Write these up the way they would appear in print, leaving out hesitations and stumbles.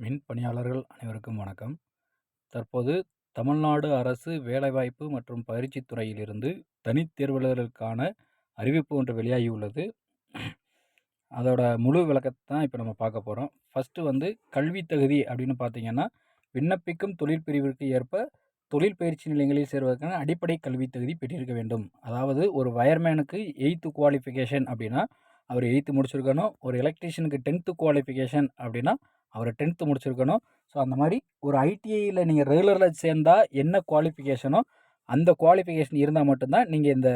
மின் பணியாளர்கள் அனைவருக்கும் வணக்கம். தற்போது தமிழ்நாடு அரசு வேலைவாய்ப்பு மற்றும் பயிற்சித் துறையிலிருந்து தனித் தேர்வர்களுக்கான அறிவிப்பு ஒன்று வெளியாகியுள்ளது. அதோட முழு விளக்கத்தை தான் இப்போ நம்ம பார்க்க போகிறோம். ஃபஸ்ட்டு கல்வி தகுதி அப்படின்னு பார்த்தீங்கன்னா, விண்ணப்பிக்கும் தொழில் பிரிவிற்கு ஏற்ப தொழில் பயிற்சி நிலையங்களில் சேர்வதற்கான அடிப்படை கல்வி தகுதி பெற்றிருக்க வேண்டும். அதாவது ஒரு வயர்மேனுக்கு 8th குவாலிஃபிகேஷன் அப்படின்னா அவர் 8th முடிச்சிருக்கணும். ஒரு எலக்ட்ரீஷியனுக்கு 10th குவாலிஃபிகேஷன் அப்படின்னா அவர் 10th முடிச்சிருக்கணும். ஸோ அந்த மாதிரி ஒரு ஐடிஐயில் நீங்கள் ரெகுலரில் சேர்ந்தா என்ன குவாலிஃபிகேஷனோ அந்த குவாலிஃபிகேஷன் இருந்தால் மட்டும்தான் நீங்கள் இந்த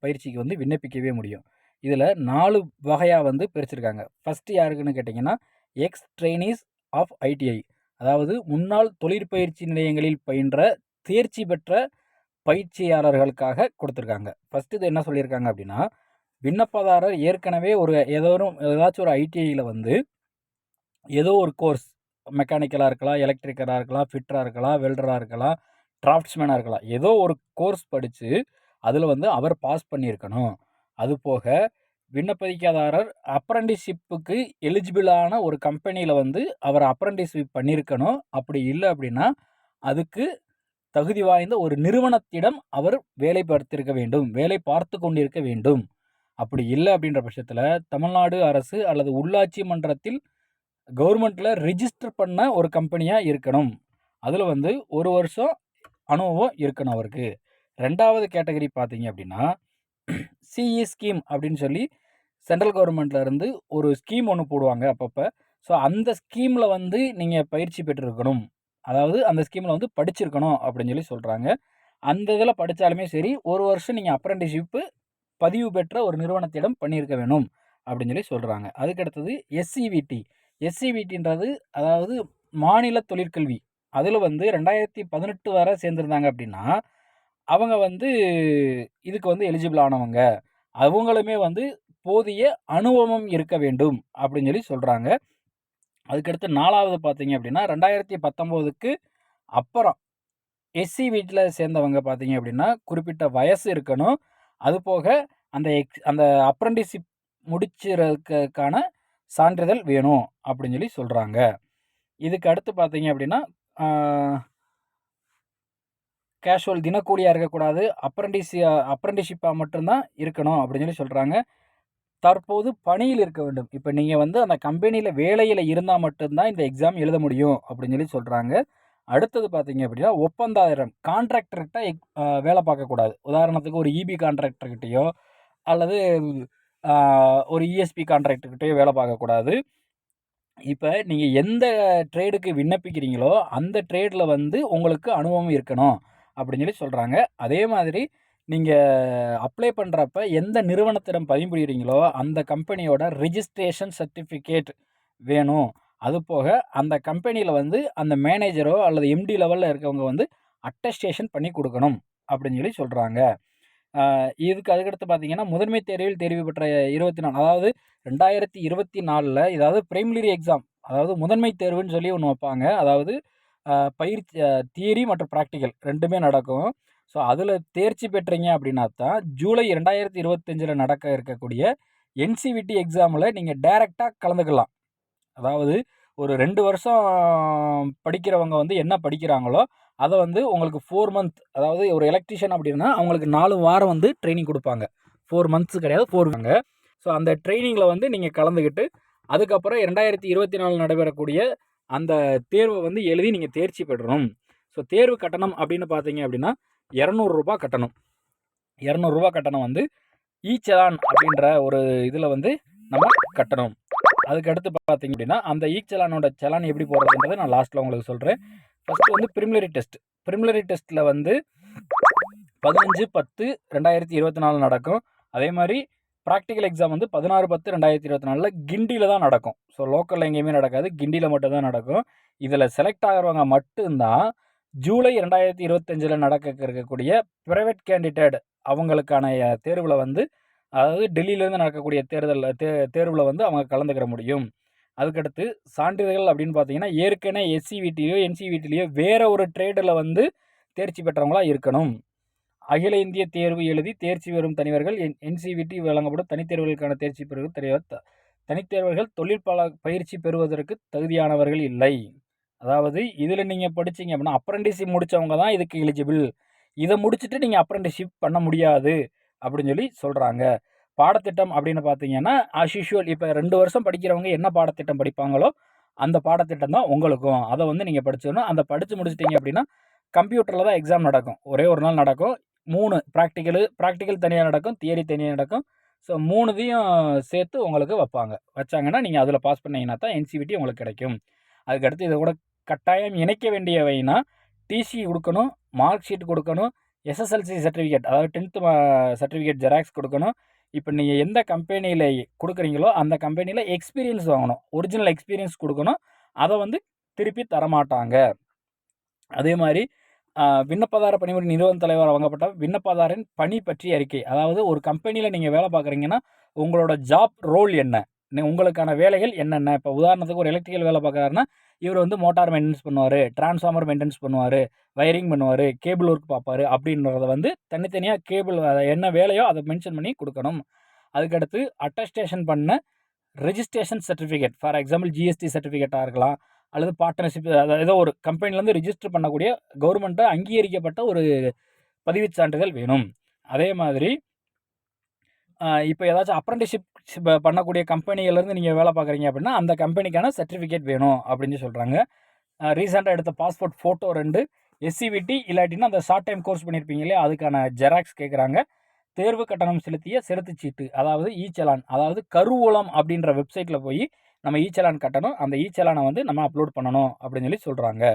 பயிற்சிக்கு விண்ணப்பிக்கவே முடியும். இதில் 4 வகையாக பிரிச்சிருக்காங்க. ஃபஸ்ட்டு யாருக்குன்னு கேட்டிங்கன்னா, எக்ஸ் ட்ரெயினிஸ் ஆஃப் ஐடிஐ, அதாவது முன்னாள் தொழிற்பயிற்சி நிலையங்களில் பயின்ற தேர்ச்சி பெற்ற பயிற்சியாளர்களுக்காக கொடுத்துருக்காங்க. ஃபஸ்ட்டு இது என்ன சொல்லியிருக்காங்க அப்படின்னா, விண்ணப்பதாரர் ஏற்கனவே ஏதாச்சும் ஒரு ஐடிஐயில் ஏதோ ஒரு கோர்ஸ், மெக்கானிக்கலாக இருக்கலாம், எலக்ட்ரிக்கலாக இருக்கலாம், ஃபிட்டராக இருக்கலாம், வெல்டராக இருக்கலாம், டிராஃப்ட்ஸ்மேனாக இருக்கலாம், ஏதோ ஒரு கோர்ஸ் படித்து அதில் அவர் பாஸ் பண்ணியிருக்கணும். அதுபோக விண்ணப்பதாரர் அப்ரண்டிஸ்ஷிப்புக்கு எலிஜிபிளான ஒரு கம்பெனியில் அவர் அப்ரண்டிஸ்ஷிப் பண்ணியிருக்கணும். அப்படி இல்லை அப்படின்னா அதுக்கு தகுதி வாய்ந்த ஒரு நிறுவனத்திடம் அவர் வேலை பார்த்து கொண்டிருக்க வேண்டும். அப்படி இல்லை அப்படின்ற பட்சத்தில் தமிழ்நாடு அரசு அல்லது உள்ளாட்சி மன்றத்தில் கவர்மெண்ட்டில் ரிஜிஸ்டர் பண்ண ஒரு கம்பெனியாக இருக்கணும். அதில் 1 வருஷம் அனுபவம் இருக்கணும் அவருக்கு. 2வது கேட்டகரி பார்த்தீங்க அப்படின்னா, சிஇ ஸ்கீம் அப்படின்னு சொல்லி சென்ட்ரல் கவர்மெண்ட்லேருந்து ஒரு ஸ்கீம் ஒன்று போடுவாங்க அப்பப்போ. ஸோ அந்த ஸ்கீமில் நீங்கள் பயிற்சி பெற்றிருக்கணும், அதாவது அந்த ஸ்கீமில் படிச்சிருக்கணும் அப்படின்னு சொல்லி சொல்கிறாங்க. அந்த இதில் படித்தாலுமே சரி, 1 வருஷம் நீங்கள் அப்ரண்டிஸ்ஷிப்பு பதிவு பெற்ற ஒரு நிறுவனத்திடம் பண்ணியிருக்க வேணும் அப்படின்னு சொல்லி சொல்கிறாங்க. அதுக்கடுத்தது எஸ்சிவிடின்றது அதாவது மாநில தொழிற்கல்வி. அதில் 2018 வரை சேர்ந்துருந்தாங்க அப்படின்னா அவங்க இதுக்கு எலிஜிபிள் ஆனவங்க. அவங்களுமே போதிய அனுபவம் இருக்க வேண்டும் அப்படின்னு சொல்லி சொல்கிறாங்க. அதுக்கடுத்து 4வது பார்த்தீங்க அப்படின்னா, 2019க்கு அப்புறம் எஸ்சிவிடியில் சேர்ந்தவங்க பார்த்தீங்க அப்படின்னா குறிப்பிட்ட வயசு இருக்கணும். அதுபோக அந்த அப்ரண்டிஸ்ஷிப் முடிச்சிருக்கான சான்றிதழ் வேணும் அப்படின்னு சொல்லி சொல்கிறாங்க. இதுக்கு அடுத்து பார்த்தீங்க அப்படின்னா, கேஷுவல் தினக்கூலியாக இருக்கக்கூடாது, அப்ரண்டிஸ்ஷிப்பாக மட்டும்தான் இருக்கணும் அப்படின்னு சொல்லி சொல்கிறாங்க. தற்போது பணியில் இருக்க வேண்டும். இப்போ நீங்கள் அந்த கம்பெனியில் வேலையில் இருந்தால் மட்டும்தான் இந்த எக்ஸாம் எழுத முடியும் அப்படின்னு சொல்லி சொல்கிறாங்க. அடுத்தது பார்த்தீங்க அப்படின்னா, ஒப்பந்தாரம், கான்ட்ராக்டர்கிட்ட வேலை பார்க்கக்கூடாது. உதாரணத்துக்கு ஒரு இபி கான்ட்ராக்டர்கிட்டையோ அல்லது ஒரு இஎஸ்பி கான்ட்ராக்டர்கிட்டையோ வேலை பார்க்கக்கூடாது. இப்போ நீங்கள் எந்த ட்ரேடுக்கு விண்ணப்பிக்கிறீங்களோ அந்த ட்ரேடில் உங்களுக்கு அனுபவம் இருக்கணும் அப்படின்னு சொல்லி சொல்கிறாங்க. அதே மாதிரி நீங்கள் அப்ளை பண்ணுறப்ப எந்த நிறுவனத்திடம் பதிவுபுரிகிறீங்களோ அந்த கம்பெனியோட ரிஜிஸ்ட்ரேஷன் சர்டிஃபிகேட் வேணும். அதுபோக அந்த கம்பெனியில் அந்த மேனேஜரோ அல்லது எம்டி லெவலில் இருக்கவங்க அட்டஸ்டேஷன் பண்ணி கொடுக்கணும் அப்படின்னு சொல்லி சொல்கிறாங்க. அதுக்கடுத்து பார்த்தீங்கன்னா, முதன்மை தேர்வில் தேர்வு பெற்ற 24, அதாவது 2024 இதாவது பிரைமரி எக்ஸாம், அதாவது முதன்மை தேர்வுன்னு சொல்லி ஒன்று வைப்பாங்க. அதாவது பயிற்சி தியரி மற்றும் ப்ராக்டிக்கல் 2மே நடக்கும். ஸோ அதில் தேர்ச்சி பெற்றீங்க அப்படின்னா தான் ஜூலை 2025 நடக்க இருக்கக்கூடிய என்சிவிடி எக்ஸாமில் நீங்கள் டைரெக்டாக கலந்துக்கலாம். அதாவது ஒரு 2 வருஷம் படிக்கிறவங்க என்ன படிக்கிறாங்களோ அதை உங்களுக்கு 4 மந்த், அதாவது ஒரு எலக்ட்ரிஷியன் அப்படின்னா அவங்களுக்கு 4 வாரம் ட்ரைனிங் கொடுப்பாங்க. 4 மந்த்ஸ் கிடையாது, 4 ஸோ அந்த ட்ரைனிங்கில் நீங்கள் கலந்துக்கிட்டு அதுக்கப்புறம் 2024 நடைபெறக்கூடிய அந்த தேர்வை எழுதி நீங்கள் தேர்ச்சி பெறணும். ஸோ தேர்வு கட்டணம் அப்படின்னு பார்த்தீங்க அப்படின்னா 200 ரூபா கட்டணம். 200 ரூபா கட்டணம் ஈச்சலான் அப்படின்ற ஒரு இதில் நம்ம கட்டணும். அதுக்கடுத்து பார்த்தீங்க அப்படின்னா அந்த ஈச்சலானோட சலான் எப்படி போடுறதுன்றதை நான் லாஸ்ட்டில் உங்களுக்கு சொல்கிறேன். First primarily test. ப்ரிமிலரி டெஸ்ட்டில் 15/10/2024 நடக்கும். அதே மாதிரி ப்ராக்டிக்கல் எக்ஸாம் 16/10/2024 கிண்டியில் தான் நடக்கும். ஸோ லோக்கலில் எங்கேயுமே நடக்காது, கிண்டியில் மட்டும்தான் நடக்கும். இதில் செலக்ட் ஆகிறவங்க மட்டும்தான் ஜூலை 2025 நடக்க இருக்கக்கூடிய ப்ரைவேட் கேண்டிடேட் அவங்களுக்கான தேர்வில் அதாவது டெல்லியிலேருந்து நடக்கக்கூடிய தேர்வில் அவங்க கலந்துக்கிற முடியும். அதுக்கடுத்து சான்றிதழ்கள் அப்படின்னு பார்த்தீங்கன்னா, ஏற்கனவே எஸ்சிவிடிலையோ என்சிவிடிலையோ வேறு ஒரு ட்ரேடில் தேர்ச்சி பெற்றவங்களாக இருக்கணும். அகில இந்திய தேர்வு எழுதி தேர்ச்சி பெறும் தனிவர்கள் என்சிவிடி வழங்கப்படும் தனித்தேர்வுகளுக்கான தேர்ச்சி பெறும் தனித்தேர்வர்கள் தொழிற்பால பயிற்சி பெறுவதற்கு தகுதியானவர்கள் இல்லை. அதாவது இதில் நீங்கள் படிச்சீங்க அப்படின்னா அப்ரெண்டிஸ்ஷிப் முடித்தவங்க தான் இதுக்கு எலிஜிபிள். இதை முடிச்சுட்டு நீங்கள் அப்ரெண்டிஸ்ஷிப் பண்ண முடியாது அப்படின்னு சொல்லி சொல்கிறாங்க. பாடத்திட்டம் அப்படின்னு பார்த்தீங்கன்னா ஆஸ் யூஷுவல் இப்போ 2 வருஷம் படிக்கிறவங்க என்ன பாடத்திட்டம் படிப்பாங்களோ அந்த பாடத்திட்டம் தான் உங்களுக்கும். அதை வந்து நீங்கள் படிச்சிடணும். அந்த படித்து முடிச்சிட்டிங்க அப்படின்னா கம்ப்யூட்டரில் தான் எக்ஸாம் நடக்கும். ஒரே ஒரு நாள் நடக்கும். 3 ப்ராக்டிக்கல் தனியாக நடக்கும், தியரி தனியாக நடக்கும். ஸோ 3தையும் சேர்த்து உங்களுக்கு வைப்பாங்க. வச்சாங்கன்னா நீங்கள் அதில் பாஸ் பண்ணீங்கன்னா தான் என்சிவிடி உங்களுக்கு கிடைக்கும். அதுக்கடுத்து இதை கூட கட்டாயம் இணைக்க வேண்டியவைனா டிசி கொடுக்கணும், மார்க் ஷீட் கொடுக்கணும், எஸ்எஸ்எல்சி சர்டிஃபிகேட் அதாவது 10th சர்டிஃபிகேட் ஜெராக்ஸ் கொடுக்கணும். இப்போ நீங்கள் எந்த கம்பெனியில் கொடுக்குறீங்களோ அந்த கம்பெனியில் எக்ஸ்பீரியன்ஸ் வாங்கணும், ஒரிஜினல் எக்ஸ்பீரியன்ஸ் கொடுக்கணும். அதை வந்து திருப்பி தரமாட்டாங்க. அதே மாதிரி விண்ணப்பதார பணிபுரி நிறுவன தலைவர் வழங்கப்பட்ட விண்ணப்பதாரின் பணி பற்றிய அறிக்கை. அதாவது ஒரு கம்பெனியில் நீங்கள் வேலை பார்க்குறீங்கன்னா உங்களோட ஜாப் ரோல் என்ன, உங்களுக்கான வேலைகள் என்னென்ன. இப்போ உதாரணத்துக்கு ஒரு எலக்ட்ரிக்கல் வேலை பார்க்குறாருன்னா இவர் வந்து மோட்டார் மெயின்டெனன்ஸ் பண்ணுவார், டிரான்ஸ்ஃபார்மர் மெயின்டெனன்ஸ் பண்ணுவார், வயரிங் பண்ணுவார், கேபிள் ஒர்க் பார்ப்பார். அப்படின்றத வந்து தனித்தனியாக கேபிள் என்ன வேலையோ அதை மென்ஷன் பண்ணி கொடுக்கணும். அதுக்கடுத்து அட்டஸ்டேஷன் பண்ண registration certificate, for example GST சர்டிஃபிகேட்டாக இருக்கலாம், அல்லது பார்ட்னர்ஷிப் ஏதோ ஒரு கம்பெனிலேருந்து ரிஜிஸ்டர் பண்ணக்கூடிய கவர்மெண்ட்டை அங்கீகரிக்கப்பட்ட ஒரு பதிவுச் சான்றிதழ் வேணும். அதே மாதிரி இப்போ ஏதாச்சும் அப்ரெண்டிஸ்ஷிப் பண்ணக்கூடிய கம்பெனியிலேருந்து நீங்கள் வேலை பார்க்குறீங்க அப்படின்னா அந்த கம்பெனிக்கான சர்டிஃபிகேட் வேணும் அப்படின்னு சொல்கிறாங்க. ரீசெண்டாக எடுத்த பாஸ்போர்ட் ஃபோட்டோ 2, எஸ்சிவிடி இல்லாட்டின்னா அந்த ஷார்ட் டைம் கோர்ஸ் பண்ணியிருப்பீங்க இல்லையா அதுக்கான ஜெராக்ஸ் கேட்குறாங்க. தேர்வு கட்டணம் செலுத்திய செலுத்துச்சீட்டு அதாவது ஈச்சலான், அதாவது கருவூலம் அப்படின்ற வெப்சைட்டில் போய் நம்ம ஈச்சலான் கட்டணும். அந்த ஈச்சலானை வந்து நம்ம அப்லோட் பண்ணணும் அப்படின்னு சொல்லி சொல்கிறாங்க.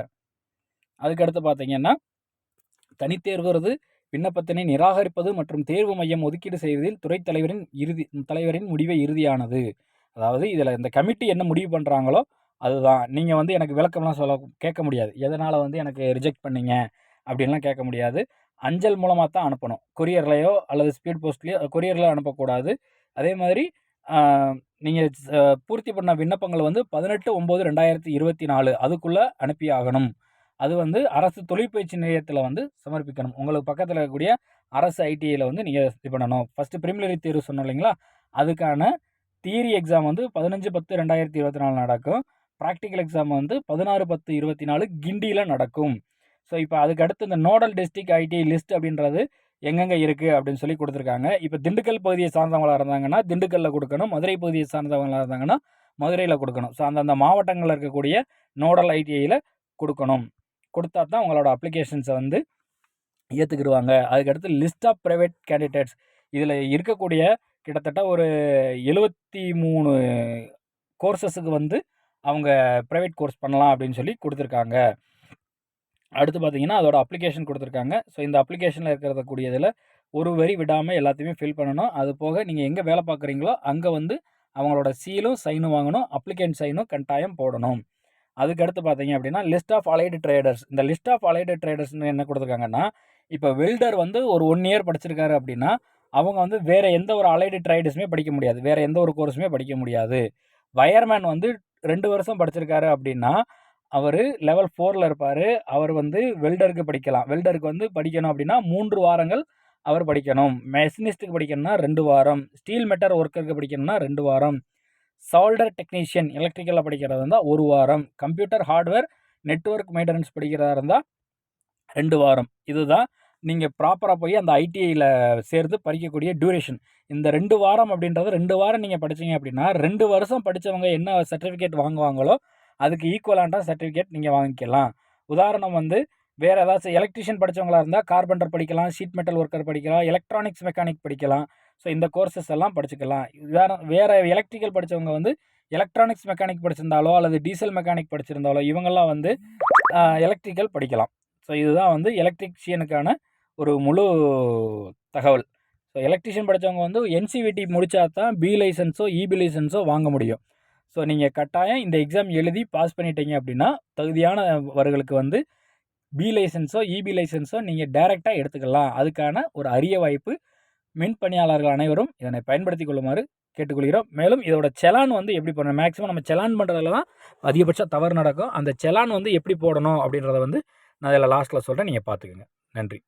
அதுக்கடுத்து பார்த்தீங்கன்னா தனித்தேர்வு விண்ணப்பத்தினை நிராகரிப்பது மற்றும் தேர்வு மையம் ஒதுக்கீடு செய்வதில் துறை தலைவரின் முடிவை இறுதியானது. அதாவது இதில் இந்த கமிட்டி என்ன முடிவு பண்ணுறாங்களோ அதுதான். நீங்கள் வந்து எனக்கு விளக்கம்லாம் கேட்க முடியாது. எதனால் வந்து எனக்கு ரிஜெக்ட் பண்ணீங்க அப்படின்லாம் கேட்க முடியாது. அஞ்சல் மூலமாக தான் அனுப்பணும். கொரியர்லையோ அல்லது ஸ்பீட் போஸ்ட்லேயோ கொரியரில் அனுப்பக்கூடாது. அதே மாதிரி நீங்கள் பூர்த்தி பண்ண விண்ணப்பங்கள் வந்து 18/9/2024 அதுக்குள்ளே அனுப்பி ஆகணும். அது வந்து அரசு தொழிற்பயிற்சி நிலையத்தில் வந்து சமர்ப்பிக்கணும். உங்களுக்கு பக்கத்தில் இருக்கக்கூடிய அரசு ஐடிஐயில் வந்து நீங்கள் இது பண்ணணும். ஃபஸ்ட்டு ப்ரிலிமினரி தேர்வு சொன்னோம் இல்லைங்களா, அதுக்கான தியரி எக்ஸாம் வந்து 15/10/2024 நடக்கும். ப்ராக்டிக்கல் எக்ஸாம் வந்து 16/10/24 கிண்டியில் நடக்கும். ஸோ இப்போ அதுக்கு அடுத்து இந்த நோடல் டிஸ்ட்ரிக்ட் ஐடிஐ லிஸ்ட் அப்படின்றது எங்கெங்கே இருக்குது அப்படின்னு சொல்லி கொடுத்துருக்காங்க. இப்போ திண்டுக்கல் பகுதியை சார்ந்தவங்களாக இருந்தாங்கன்னா திண்டுக்கல்லில் கொடுக்கணும், மதுரை பகுதியை சார்ந்தவங்களாக இருந்தாங்கன்னா மதுரையில் கொடுக்கணும். ஸோ அந்தந்த மாவட்டங்களில் இருக்கக்கூடிய நோடல் ஐடிஐயில் கொடுக்கணும். கொடுத்தா தான் உங்களோட அப்ளிகேஷன்ஸை வந்து ஏற்றுக்கிடுவாங்க. அதுக்கடுத்து லிஸ்ட் ஆஃப் ப்ரைவேட் கேண்டிடேட்ஸ், இதில் இருக்கக்கூடிய கிட்டத்தட்ட ஒரு 73 கோர்சஸுக்கு வந்து அவங்க ப்ரைவேட் கோர்ஸ் பண்ணலாம் அப்படின்னு சொல்லி கொடுத்துருக்காங்க. அடுத்து பார்த்தீங்கன்னா அதோட அப்ளிகேஷன் கொடுத்துருக்காங்க. ஸோ இந்த அப்ளிகேஷனில் இருக்கிறத கூடியதில் ஒரு வரி விடாமல் எல்லாத்தையுமே ஃபில் பண்ணணும். அது போக நீங்கள் எங்கே வேலை பார்க்குறீங்களோ அங்கே வந்து அவங்களோட சீலும் சைனும் வாங்கணும், அப்ளிகேண்ட் சைனும் கட்டாயம் போடணும். அதுக்கடுத்து பார்த்தீங்க அப்படின்னா லிஸ்ட் ஆஃப் அலைடு ட்ரேடர்ஸ். இந்த லிஸ்ட் ஆஃப் அலைடு ட்ரேடர்ஸ்னு என்ன கொடுத்துருக்காங்கன்னா, இப்போ வெல்டர் வந்து ஒரு 1 இயர் படிச்சிருக்காரு அப்படின்னா அவங்க வந்து வேறு எந்த ஒரு அலைடு ட்ரேடர்ஸுமே படிக்க முடியாது, வேறு எந்த ஒரு கோர்ஸுமே படிக்க முடியாது. வயர்மேன் வந்து 2 வருஷம் படிச்சிருக்காரு அப்படின்னா அவர் லெவல் 4ல் இருப்பார். அவர் வந்து வெல்டருக்கு படிக்கலாம். வெல்டருக்கு வந்து படிக்கணும் அப்படின்னா 3 வாரங்கள் அவர் படிக்கணும். மெஷினிஸ்ட்டுக்கு படிக்கணும்னா 2 வாரம், ஸ்டீல் மெட்டல் ஒர்க்கருக்கு படிக்கணும்னா 2 வாரம், சால்டர் டெக்னீஷியன் எலக்ட்ரிக்கலில் படிக்கிறதா இருந்தால் 1 வாரம், கம்ப்யூட்டர் ஹார்ட்வேர் நெட்வொர்க் மெயின்டெனன்ஸ் படிக்கிறதா இருந்தால் 2 வாரம். இதுதான் நீங்கள் ப்ராப்பராக போய் அந்த ஐடிஐயில் சேர்ந்து படிக்கக்கூடிய டியூரேஷன். இந்த 2 வாரம் அப்படின்றது 2 வாரம் நீங்கள் படித்தீங்க அப்படின்னா 2 வருஷம் படித்தவங்க என்ன சர்டிஃபிகேட் வாங்குவாங்களோ அதுக்கு ஈக்குவலான சர்டிஃபிகேட் நீங்கள் வாங்கிக்கலாம். உதாரணம் வந்து வேறு ஏதாச்சும் எலக்ட்ரிஷியன் படித்தவங்களாக இருந்தால் கார்பெண்டர் படிக்கலாம், ஷீட் மெட்டல் ஒர்க்கர் படிக்கலாம், எலக்ட்ரானிக்ஸ் மெக்கானிக் படிக்கலாம். ஸோ இந்த கோர்சஸ் எல்லாம் படிச்சுக்கலாம். வேறு எலக்ட்ரிக்கல் படித்தவங்க வந்து எலக்ட்ரானிக்ஸ் மெக்கானிக் படிச்சிருந்தாலோ அல்லது டீசல் மெக்கானிக் படிச்சிருந்தாலோ இவங்கெல்லாம் வந்து எலக்ட்ரிக்கல் படிக்கலாம். ஸோ இதுதான் வந்து எலக்ட்ரிஷியனுக்கான ஒரு முழு தகவல். ஸோ எலக்ட்ரிஷியன் படித்தவங்க வந்து என்சிவிடி முடித்தா தான் பி லைசன்ஸோ இபி லைசன்ஸோ வாங்க முடியும். ஸோ நீங்கள் கட்டாயம் இந்த எக்ஸாம் எழுதி பாஸ் பண்ணிட்டீங்க அப்படின்னா தகுதியானவர்களுக்கு வந்து பி லைசன்ஸோ இபி லைசன்ஸோ நீங்கள் டைரெக்டாக எடுத்துக்கலாம். அதுக்கான ஒரு அரிய வாய்ப்பு. மின் பணியாளர்கள் அனைவரும் இதனை பயன்படுத்தி கொள்ளுமாறு கேட்டுக்கொள்கிறோம். மேலும் இதோட செலான் வந்து எப்படி போடணும், மேக்ஸிமம் நம்ம செலான் பண்ணுறதுல தான் அதிகபட்ச தவறு நடக்கும். அந்த செலான் வந்து எப்படி போடணும் அப்படின்றத வந்து நான் இதில் லாஸ்ட்டில் சொல்கிறேன், நீங்கள் பார்த்துக்குங்க. நன்றி.